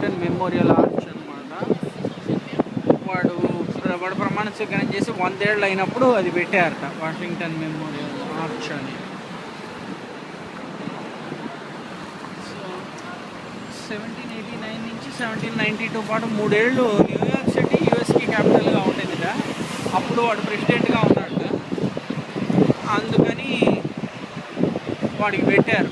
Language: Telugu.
వాషింగ్టన్ మెమోరియల్ ఆర్చ్ అనమాట. వాడు ప్రమాణ స్వీకారం చేసి 100 ఏళ్ళు అయినప్పుడు అది పెట్టారట, వాషింగ్టన్ మెమోరియల్ ఆర్చ్ అని. సో 1789 నుంచి 1792 పాటు 3 ఏళ్ళు న్యూయార్క్ సిటీ యూఎస్కి క్యాపిటల్గా ఉండేదిట. అప్పుడు వాడు ప్రెసిడెంట్గా ఉన్నాడట, అందుకని వాడికి పెట్టారు.